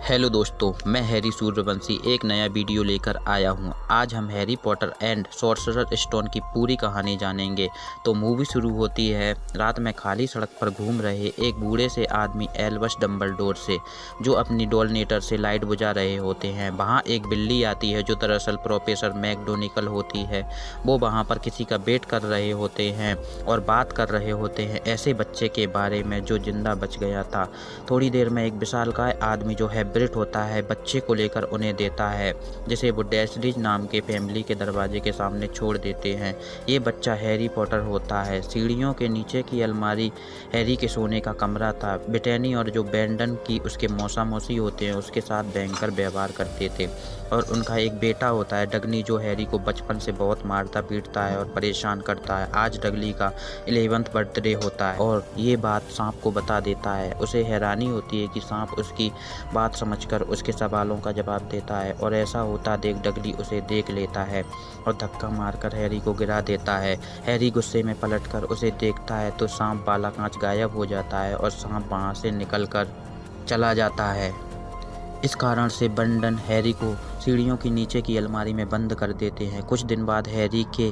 Hello दोस्तों, मैं Harry Suryavanshi एक नया वीडियो लेकर आया हूं। आज हम Harry Potter and sorcerer stone की पूरी कहानी जानेंगे। तो मूवी शुरू होती है रात में खाली सड़क पर घूम रहे एक बूढ़े से आदमी एल्बस डम्बलडोर से, जो अपनी डोलनेटर से लाइट बुझा रहे होते हैं। वहां एक बिल्ली आती है जो दरअसल प्रोफेसर मैकडोनिकल होती है। वो वहां पर किसी का वेट कर रहे होते हैं और बात कर रहे होते हैं ऐसे बच्चे के बारे में जो जिंदा बच गया था। थोड़ी देर में एक विशालकाय आदमी जो है ब्रिट होता है, बच्चे को लेकर उन्हें देता है, जिसे वो डैशलिज नाम के फैमिली के दरवाजे के सामने छोड़ देते हैं। ये बच्चा हैरी पॉटर होता है। सीढ़ियों के नीचे की अलमारी हैरी के सोने का कमरा था। ब्रिटेनी और जो बैंडन की उसके मौसा मौसी होते हैं उसके साथ भयंकर व्यवहार करते थे। और उनका एक बेटा होता है डगनी, जो हैरी को बचपन से बहुत मारता पीटता है और परेशान करता है। आज डगली का 11th बर्थडे होता है और ये बात सांप को बता देता है। उसे हैरानी होती है कि सांप उसकी बात समझकर उसके सवालों का जवाब देता है, और ऐसा होता देख डगली उसे देख लेता है और धक्का मारकर हैरी को गिरा देता है। हैरी गुस्से में पलटकर उसे देखता है तो सांप वाला कांच गायब हो जाता है और सांप वहाँ से निकलकर चला जाता है। इस कारण से बंडन हैरी को सीढ़ियों के नीचे की अलमारी में बंद कर देते हैं। कुछ दिन बाद हैरी के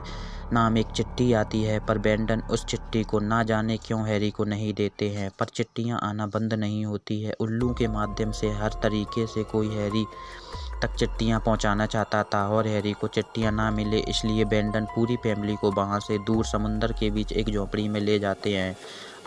नाम एक चिट्ठी आती है, पर बैंडन उस चिट्ठी को ना जाने क्यों हैरी को नहीं देते हैं। पर चिट्ठियां आना बंद नहीं होती है। उल्लू के माध्यम से हर तरीके से कोई हैरी तक चिट्ठियां पहुंचाना चाहता था और हैरी को चिट्ठियां ना मिले, इसलिए बैंडन पूरी फैमिली को वहां से दूर समुंदर के बीच एक झोपड़ी में ले जाते हैं।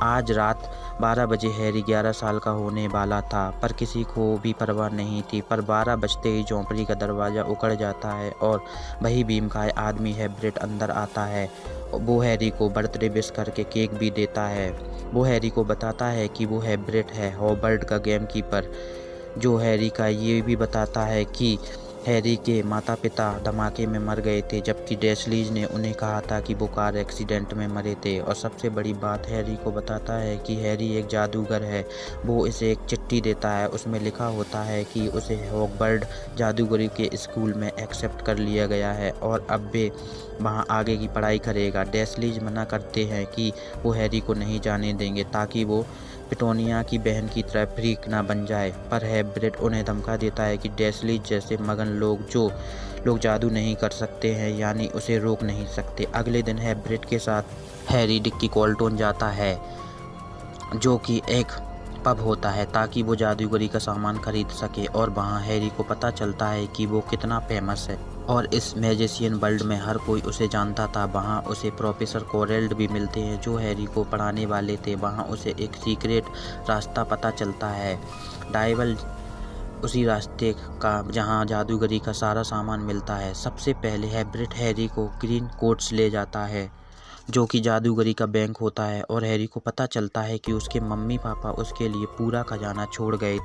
आज रात 12 बजे हैरी 11 साल का होने वाला था, पर किसी को भी परवाह नहीं थी। पर 12 बजते ही झोंपड़ी का दरवाज़ा उखड़ जाता है और वही भीमकाय आदमी है ब्रिट अंदर आता है। वो हैरी को बर्थडे विश करके केक भी देता है। वो हैरी को बताता है कि वो है ब्रिट है, हॉगवर्ड का गेम कीपर, जो हैरी का ये भी बताता है कि हैरी के माता पिता धमाके में मर गए थे, जबकि डैशलीज ने उन्हें कहा था कि वो कार एक्सीडेंट में मरे थे। और सबसे बड़ी बात हैरी को बताता है कि हैरी एक जादूगर है। वो इसे एक चिट्ठी देता है, उसमें लिखा होता है कि उसे हॉगवर्ड जादूगरी के स्कूल में एक्सेप्ट कर लिया गया है और अब वे वहाँ आगे की पढ़ाई करेगा। डैशलीज मना करते हैं कि वो हैरी को नहीं जाने देंगे ताकि वो पिटोनिया की बहन की तरह फ्रीक ना बन जाए। पर हैग्रिड उन्हें धमका देता है कि डैशलीज जैसे मगन लोग जादू नहीं कर सकते हैं, यानी उसे रोक नहीं सकते। अगले दिन हैग्रिड के साथ हैरी डिक्की कोल्टन जाता है, जो कि एक पब होता है, ताकि वो जादूगरी का सामान खरीद सके। और वहाँ हैरी को पता चलता है कि वो कितना फेमस है और इस मैजिशियन वर्ल्ड में हर कोई उसे जानता था। वहाँ उसे प्रोफेसर कोरेल्ड भी मिलते हैं, जो हैरी को पढ़ाने वाले थे। वहाँ उसे एक सीक्रेट रास्ता पता चलता है, डाइवल उसी रास्ते का जहाँ जादूगरी का सारा सामान मिलता है। सबसे पहले हैग्रिड हैरी को ग्रीन कोट्स ले जाता है, जो कि जादूगरी का बैंक होता है, और हैरी को पता चलता है कि उसके मम्मी पापा उसके लिए पूरा खजाना छोड़ गए।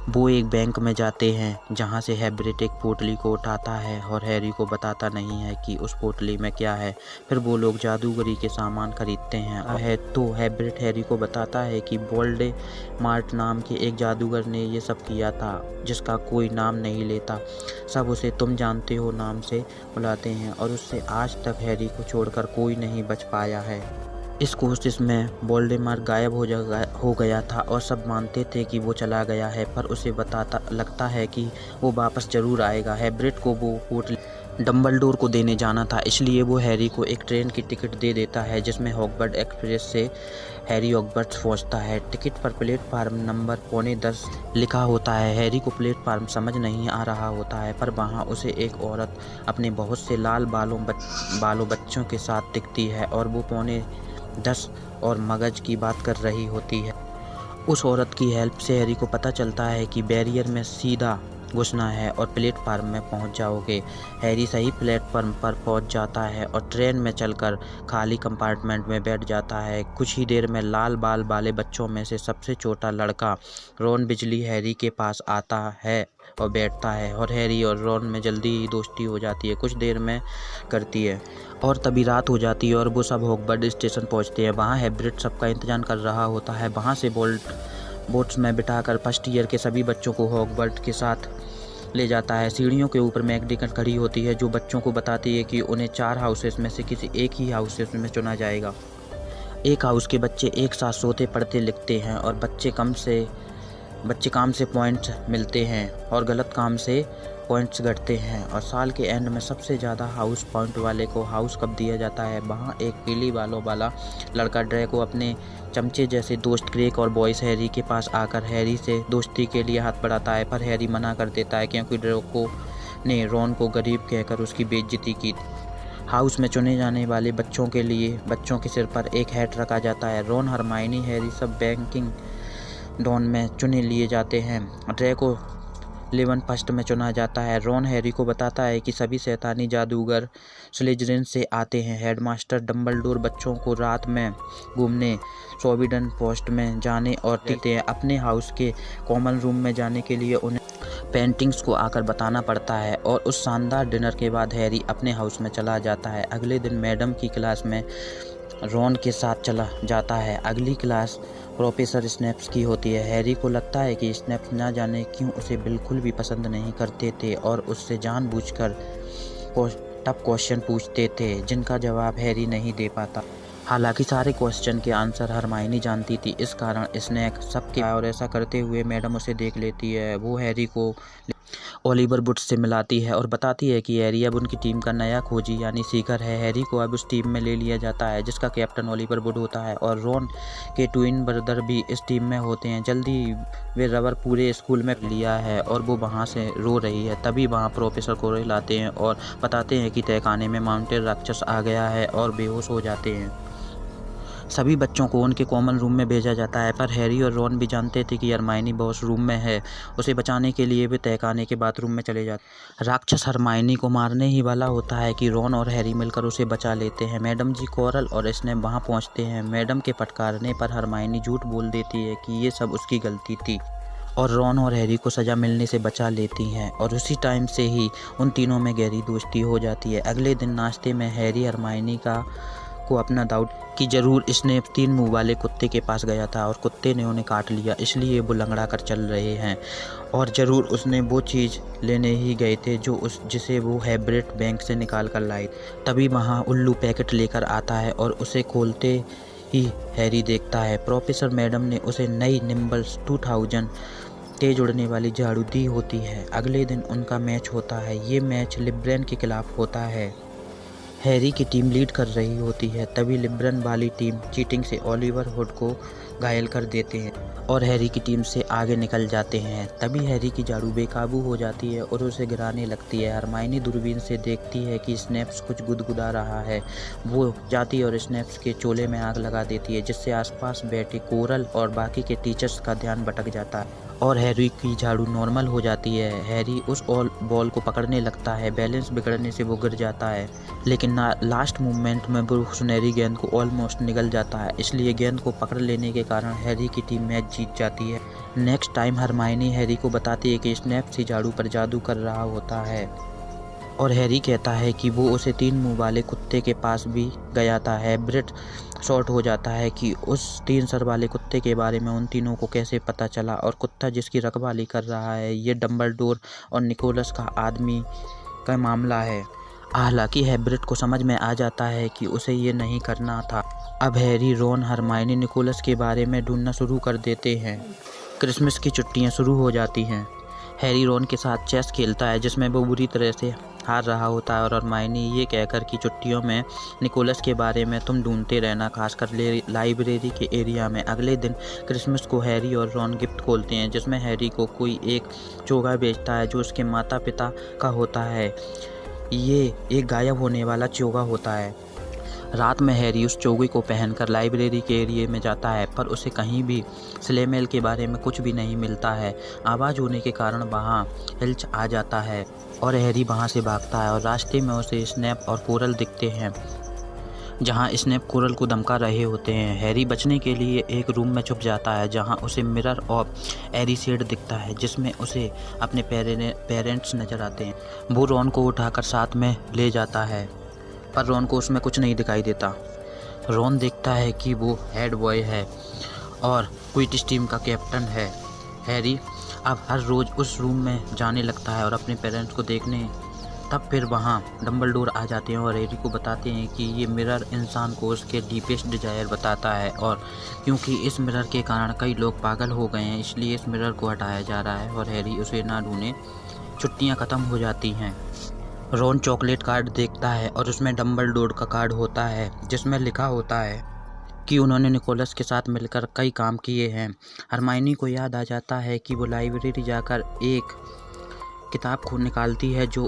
वो एक बैंक में जाते हैं जहां से हैग्रिड एक पोटली को उठाता है और हैरी को बताता नहीं है कि उस पोटली में क्या है। फिर वो लोग जादूगरी के सामान खरीदते हैं तो हैग्रिड हैरी को बताता है कि वोल्डेमॉर्ट नाम के एक जादूगर ने ये सब किया था, जिसका कोई नाम नहीं लेता। सब उसे तुम जानते हो नाम से बुलाते हैं और उससे आज तक हैरी को छोड़कर कोई नहीं बच पाया है। इस कोशिश में वोल्डेमॉर्ट गायब हो गया था और सब मानते थे कि वो चला गया है, पर उसे लगता है कि वो वापस ज़रूर आएगा। हैग्रिड को वो पोटली डम्बलडोर को देने जाना था, इसलिए वो हैरी को एक ट्रेन की टिकट दे देता है, जिसमें हॉगवर्ड एक्सप्रेस से हैरी हॉगवर्ड पहुंचता है। टिकट पर प्लेटफार्म नंबर 9:45 लिखा होता है। हैरी को प्लेटफार्म समझ नहीं आ रहा होता है, पर वहाँ उसे एक औरत अपने बहुत से लाल बालों बच्चों के साथ दिखती है और वो 9:10 और मगज की बात कर रही होती है। उस औरत की हेल्प से हैरी को पता चलता है कि बैरियर में सीधा घुसना है और प्लेटफार्म में पहुंच जाओगे। हैरी सही प्लेटफार्म पर पहुंच जाता है और ट्रेन में चलकर खाली कंपार्टमेंट में बैठ जाता है। कुछ ही देर में लाल बाल वाले बच्चों में से सबसे छोटा लड़का रॉन बिजली हैरी के पास आता है और बैठता है, और हैरी और रॉन में जल्दी ही दोस्ती हो जाती है। कुछ देर में करती है और तभी रात हो जाती है और वो सब हॉगवर्ड स्टेशन पहुंचते हैं। वहाँ हैग्रिड सबका इंतजार कर रहा होता है। वहाँ से बोट्स में बिठाकर फर्स्ट ईयर के सभी बच्चों को हॉगवर्ड के साथ ले जाता है। सीढ़ियों के ऊपर मैकडोनिकल खड़ी होती है, जो बच्चों को बताती है कि उन्हें 4 हाउसेस में से किसी एक ही हाउसेस में चुना जाएगा। एक हाउस के बच्चे एक साथ सोते पढ़ते लिखते हैं और बच्चे कम से बच्चे काम से पॉइंट्स मिलते हैं और गलत काम से पॉइंट्स घटते हैं। और साल के एंड में सबसे ज़्यादा हाउस पॉइंट वाले को हाउस कप दिया जाता है। वहाँ एक पीली बालों वाला लड़का ड्रैको अपने चमचे जैसे दोस्त क्रेग और बॉयस हैरी के पास आकर हैरी से दोस्ती के लिए हाथ बढ़ाता है, पर हैरी मना कर देता है क्योंकि ड्रैको ने रॉन को गरीब कहकर उसकी बेइज्जती की। हाउस में चुने जाने वाले बच्चों के लिए बच्चों के सिर पर एक हैट रखा जाता है। रॉन, हरमाइनी, हैरी सब बैंकिंग डॉन में चुने लिए जाते हैं। ड्रैको लेवन फर्स्ट में चुना जाता है। रॉन हैरी को बताता है कि सभी शैतानी जादूगर स्लिज़रिन से आते हैं। हेडमास्टर डम्बलडोर बच्चों को रात में घूमने फोर्बिडन पोस्ट में जाने और कहते हैं। अपने हाउस के कॉमन रूम में जाने के लिए उन्हें पेंटिंग्स को आकर बताना पड़ता है। और उस शानदार डिनर के बाद हैरी अपने हाउस में चला जाता है। अगले दिन मैडम की क्लास में रॉन के साथ चला जाता है। अगली क्लास प्रोफेसर स्नेप्स की होती है। हैरी को लगता है कि स्नेप्स ना जाने क्यों उसे बिल्कुल भी पसंद नहीं करते थे और उससे जानबूझकर टफ क्वेश्चन पूछते थे जिनका जवाब हैरी नहीं दे पाता। हालांकि सारे क्वेश्चन के आंसर हरमाइनी जानती थी, इस कारण स्नेक सबके और ऐसा करते हुए मैडम उसे देख लेती है। वो हैरी को ओलिवर वुड से मिलाती है और बताती है कि हैरी अब उनकी टीम का नया खोजी यानी सीकर है। हैरी को अब उस टीम में ले लिया जाता है जिसका कैप्टन ओलिवर वुड होता है और रॉन के ट्विन ब्रदर भी इस टीम में होते हैं। जल्दी वे रबर पूरे स्कूल में लिया है और वो वहाँ से रो रही है। तभी वहाँ प्रोफेसर कोरेल आते हैं और बताते हैं कि तहखाने में माउंटेन राक्षस आ गया है और बेहोश हो जाते हैं। सभी बच्चों को उनके कॉमन रूम में भेजा जाता है, पर हैरी और रॉन भी जानते थे कि हरमाइनी बॉस रूम में है। उसे बचाने के लिए वे तहखाने के बाथरूम में चले जाते। राक्षस हरमाइनी को मारने ही वाला होता है कि रॉन और हैरी मिलकर उसे बचा लेते हैं। मैडम जी, कोरल और स्नेप वहां पहुंचते हैं। मैडम के फटकारने पर हरमाइनी झूठ बोल देती है कि ये सब उसकी गलती थी और रॉन और हैरी को सज़ा मिलने से बचा लेती हैं। और उसी टाइम से ही उन तीनों में गहरी दोस्ती हो जाती है। अगले दिन नाश्ते में हैरी हरमाइनी को अपना डाउट कि जरूर स्नेप 3 मुंह वाले कुत्ते के पास गया था और कुत्ते ने उन्हें काट लिया, इसलिए वो लंगड़ा कर चल रहे हैं और ज़रूर उसने वो चीज़ लेने ही गए थे जिसे वो हैब्रेट बैंक से निकाल कर लाए। तभी वहाँ उल्लू पैकेट लेकर आता है और उसे खोलते ही हैरी देखता है प्रोफेसर मैडम ने उसे नई निम्बल्स 2000 तेज उड़ने वाली झाड़ू दी होती है। अगले दिन उनका मैच होता है। ये मैच लिब्रेन के खिलाफ होता है। हैरी की टीम लीड कर रही होती है। तभी लिब्रन वाली टीम चीटिंग से ओलिवर वुड को घायल कर देते हैं और हैरी की टीम से आगे निकल जाते हैं। तभी हैरी की झाड़ू बेकाबू हो जाती है और उसे गिराने लगती है। हरमाइनी दूरबीन से देखती है कि स्नेप्स कुछ गुदगुदा रहा है। वो जाती और स्नेप्स के चोले में आग लगा देती है, जिससे आसपास बैठे कोरल और बाकी के टीचर्स का ध्यान भटक जाता है और हैरी की झाड़ू नॉर्मल हो जाती है। हैरी उस बॉल को पकड़ने लगता है। बैलेंस बिगड़ने से वो गिर जाता है, लेकिन लास्ट मूवमेंट में वो सुनहरी गेंद को ऑलमोस्ट निगल जाता है, इसलिए गेंद को पकड़ लेने के कारण हैरी की टीम मैच जीत जाती है। नेक्स्ट टाइम हरमाइनी हैरी को बताती है कि स्नेप्स ही झाड़ू पर जादू कर रहा होता है और हैरी कहता है कि वो उसे 3 मुंह वाले कुत्ते के पास भी गया था। हैब्रेट शॉर्ट हो जाता है कि उस 3 सर वाले कुत्ते के बारे में उन तीनों को कैसे पता चला और कुत्ता जिसकी रखवाली कर रहा है ये डम्बलडोर और निकोलस का आदमी का मामला है। हालांकि हैब्रेट को समझ में आ जाता है कि उसे ये नहीं करना था। अब हैरी, रॉन, हरमाइनी निकोलस के बारे में ढूंढना शुरू कर देते हैं। क्रिसमस की छुट्टियां शुरू हो जाती हैं। हैरी रॉन के साथ चेस खेलता है जिसमें वो बुरी तरह से हार रहा होता है और हरमाइनी ये कहकर कि छुट्टियों में निकोलस के बारे में तुम ढूंढते रहना, खासकर लाइब्रेरी के एरिया में। अगले दिन क्रिसमस को हैरी और रॉन गिफ्ट खोलते हैं जिसमें हैरी को कोई एक चोगा बेचता है जो उसके माता पिता का होता है। ये एक गायब होने वाला चोगा होता है। रात में हैरी उस चोगे को पहनकर लाइब्रेरी के एरिया में जाता है, पर उसे कहीं भी स्लेमेल के बारे में कुछ भी नहीं मिलता है। आवाज़ होने के कारण वहाँ हिल्च आ जाता है और हैरी वहाँ से भागता है और रास्ते में उसे स्नेप और कोरल दिखते हैं, जहाँ स्नेप कोरल को धमका रहे होते हैं। हैरी बचने के लिए एक रूम में छुप जाता है जहाँ उसे मिरर ऑफ एरिसेड दिखता है जिसमें उसे अपने पेरेंट्स नज़र आते हैं। वो रॉन को उठाकर साथ में ले जाता है, पर रॉन को उसमें कुछ नहीं दिखाई देता। रॉन देखता है कि वो हेड बॉय है और क्विडिच टीम का कैप्टन है। हैरी अब हर रोज़ उस रूम में जाने लगता है और अपने पेरेंट्स को देखने तब फिर वहाँ डम्बलडोर आ जाते हैं और हैरी को बताते हैं कि ये मिरर इंसान को उसके डीपेस्ट डिजायर बताता है, और क्योंकि इस मिरर के कारण कई लोग पागल हो गए हैं, इसलिए इस मिरर को हटाया जा रहा है और हैरी उसे ना ढूंढे। छुट्टियाँ ख़त्म हो जाती हैं। रॉन चॉकलेट कार्ड देखता है और उसमें डम्बलडोर का कार्ड होता है जिसमें लिखा होता है कि उन्होंने निकोलस के साथ मिलकर कई काम किए हैं। हरमाइनी को याद आ जाता है कि वो लाइब्रेरी जाकर एक किताब को निकालती है जो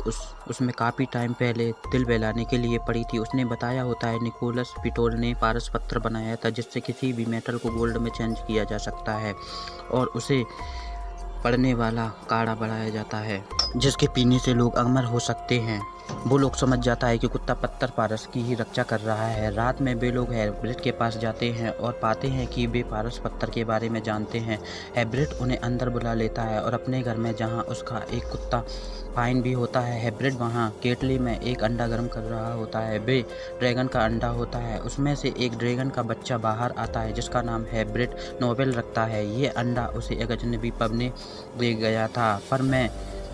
उसमें काफ़ी टाइम पहले दिल बहलाने के लिए पड़ी थी। उसने बताया होता है निकोलस पिटोल ने पारस पत्थर बनाया था जिससे किसी भी मेटल को गोल्ड में चेंज किया जा सकता है और उसे पड़ने वाला काढ़ा बढ़ाया जाता है जिसके पीने से लोग अमर हो सकते हैं। वो लोग समझ जाता है कि कुत्ता पत्थर पारस की ही रक्षा कर रहा है। रात में वे लोग हैग्रिड के पास जाते हैं और पाते हैं कि वे पारस पत्थर के बारे में जानते हैं। हैग्रिड उन्हें अंदर बुला लेता है और अपने घर में जहां उसका एक कुत्ता पाइन भी होता है। हैग्रिड वहां केटली में एक अंडा गर्म कर रहा होता है। वे ड्रैगन का अंडा होता है, उसमें से एक ड्रैगन का बच्चा बाहर आता है जिसका नाम हैग्रिड नोबेल रखता है। ये अंडा उसे एक अजनबी पब ने दे गया था, पर मैं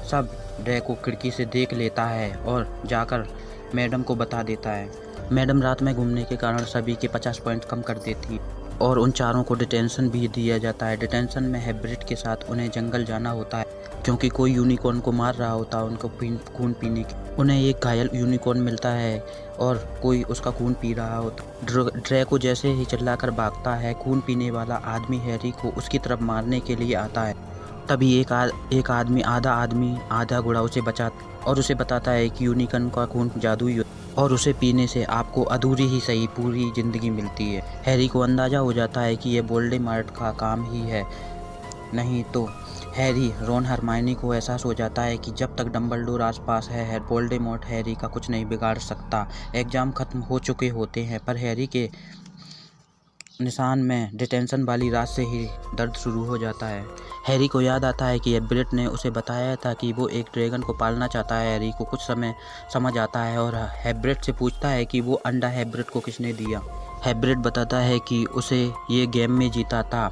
सब ड्रैको खिड़की से देख लेता है और जाकर मैडम को बता देता है। मैडम रात में घूमने के कारण सभी के 50 पॉइंट कम कर देती और उन चारों को डिटेंशन भी दिया जाता है। डिटेंशन में हैग्रिड के साथ उन्हें जंगल जाना होता है क्योंकि कोई यूनिकॉर्न को मार रहा होता है उनको खून पीने की। उन्हें एक घायल यूनिकॉर्न मिलता है और कोई उसका खून पी रहा होता। ड्रैको जैसे ही चिल्लाकर भागता है, खून पीने वाला आदमी हैरी को उसकी तरफ मारने के लिए आता है। तभी एक आदमी आधा घोड़ा उसे बचाता और उसे बताता है कि यूनिकॉर्न का खून जादुई और उसे पीने से आपको अधूरी ही सही पूरी ज़िंदगी मिलती है। हैरी को अंदाज़ा हो जाता है कि यह वोल्डेमॉर्ट का काम ही है। नहीं तो हैरी, रॉन, हरमाइनी को एहसास हो जाता है कि जब तक डम्बलडोर आसपास है वोल्डेमॉर्ट हैरी का कुछ नहीं बिगाड़ सकता। एग्ज़ाम खत्म हो चुके होते हैं पर हैरी के निशान में डिटेंशन वाली रात से ही दर्द शुरू हो जाता है। हैरी को याद आता है कि हैग्रिड ने उसे बताया था कि वो एक ड्रैगन को पालना चाहता है। हैरी को कुछ समय समझ आता है और हैग्रिड से पूछता है कि वो अंडा हैग्रिड को किसने दिया। हैग्रिड बताता है कि उसे ये गेम में जीता था।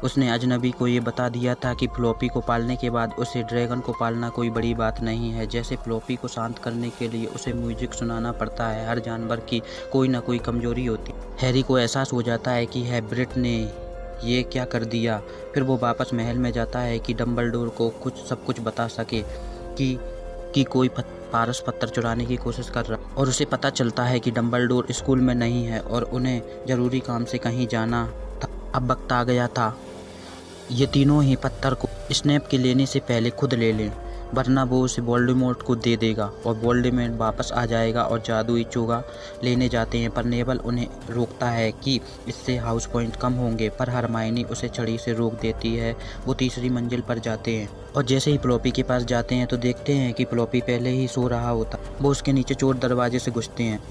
उसने अजनबी को ये बता दिया था कि फ्लॉपी को पालने के बाद उसे ड्रैगन को पालना कोई बड़ी बात नहीं है। जैसे फ्लॉपी को शांत करने के लिए उसे म्यूजिक सुनाना पड़ता है। हर जानवर की कोई ना कोई कमजोरी होती है। हैरी को एहसास हो जाता है कि हैग्रिड ने ये क्या कर दिया। फिर वो वापस महल में जाता है कि डम्बलडोर को सब कुछ बता सके कि कोई पारस पत्थर चुराने की कोशिश कर रहा, और उसे पता चलता है कि डम्बलडोर स्कूल में नहीं है और उन्हें ज़रूरी काम से कहीं जाना था। अब वक्त आ गया था ये तीनों ही पत्थर को स्नैप के लेने से पहले खुद ले लें, वरना वो उसे वोल्डेमॉर्ट को दे देगा और वोल्डेमॉर्ट वापस आ जाएगा और जादुई चोगा लेने जाते हैं। पर नेवल उन्हें रोकता है कि इससे हाउस पॉइंट कम होंगे, पर हरमाइनी उसे छड़ी से रोक देती है। वो तीसरी मंजिल पर जाते हैं और जैसे ही फ्लॉपी के पास जाते हैं तो देखते हैं कि फ्लॉपी पहले ही सो रहा होता। वो उसके नीचे चोर दरवाजे से घुसते हैं।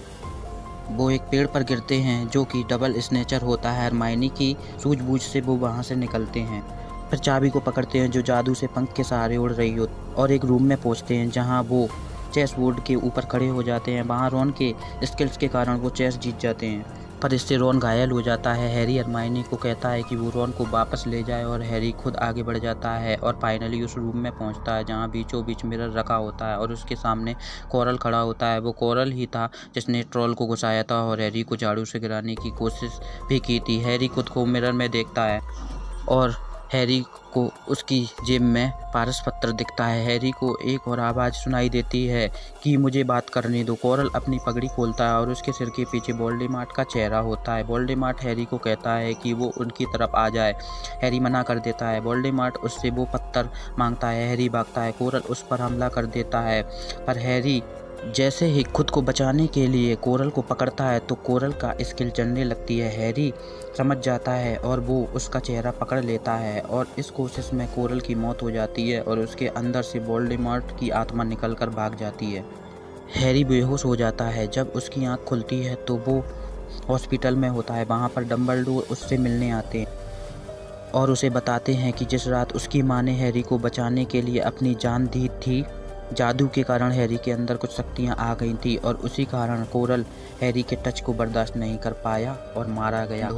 वो एक पेड़ पर गिरते हैं जो कि डबल स्नेचर होता है। हरमाइनी की सूझबूझ से वो वहाँ से निकलते हैं। फिर चाबी को पकड़ते हैं जो जादू से पंख के सहारे उड़ रही हो, और एक रूम में पहुँचते हैं जहाँ वो चेस बोर्ड के ऊपर खड़े हो जाते हैं। वहाँ रॉन के स्किल्स के कारण वो चेस जीत जाते हैं, पर इससे रॉन घायल हो जाता है। हैरी हरमाइनी को कहता है कि वो रॉन को वापस ले जाए और हैरी खुद आगे बढ़ जाता है और फाइनली उस रूम में पहुंचता है जहां बीचों बीच मिरर रखा होता है और उसके सामने कोरल खड़ा होता है। वो कोरल ही था जिसने ट्रोल को घुसाया था और हैरी को झाड़ू से गिराने की कोशिश भी की थी। हैरी खुद को मिरर में देखता है और हैरी को उसकी जेब में पारस पत्थर दिखता है। हैरी को एक और आवाज़ सुनाई देती है कि मुझे बात करने दो। कोरल अपनी पगड़ी खोलता है और उसके सिर के पीछे वोल्डेमॉर्ट का चेहरा होता है। वोल्डेमॉर्ट हैरी को कहता है कि वो उनकी तरफ आ जाए। हैरी मना कर देता है। वोल्डेमॉर्ट उससे वो पत्थर मांगता है। हैरी भागता है। कोरल उस पर हमला कर देता है, पर हैरी जैसे ही खुद को बचाने के लिए कोरल को पकड़ता है तो कोरल का स्किल चलने लगती है। हैरी समझ जाता है और वो उसका चेहरा पकड़ लेता है और इस कोशिश में कोरल की मौत हो जाती है और उसके अंदर से वोल्डेमॉर्ट की आत्मा निकलकर भाग जाती है। हैरी बेहोश हो जाता है। जब उसकी आंख खुलती है तो वो हॉस्पिटल में होता है। वहाँ पर डम्बलडोर उससे मिलने आते हैं और उसे बताते हैं कि जिस रात उसकी माँ ने हैरी को बचाने के लिए अपनी जान दी थी, जादू के कारण हैरी के अंदर कुछ शक्तियाँ आ गई थी और उसी कारण कोरल हैरी के टच को बर्दाश्त नहीं कर पाया और मारा गया।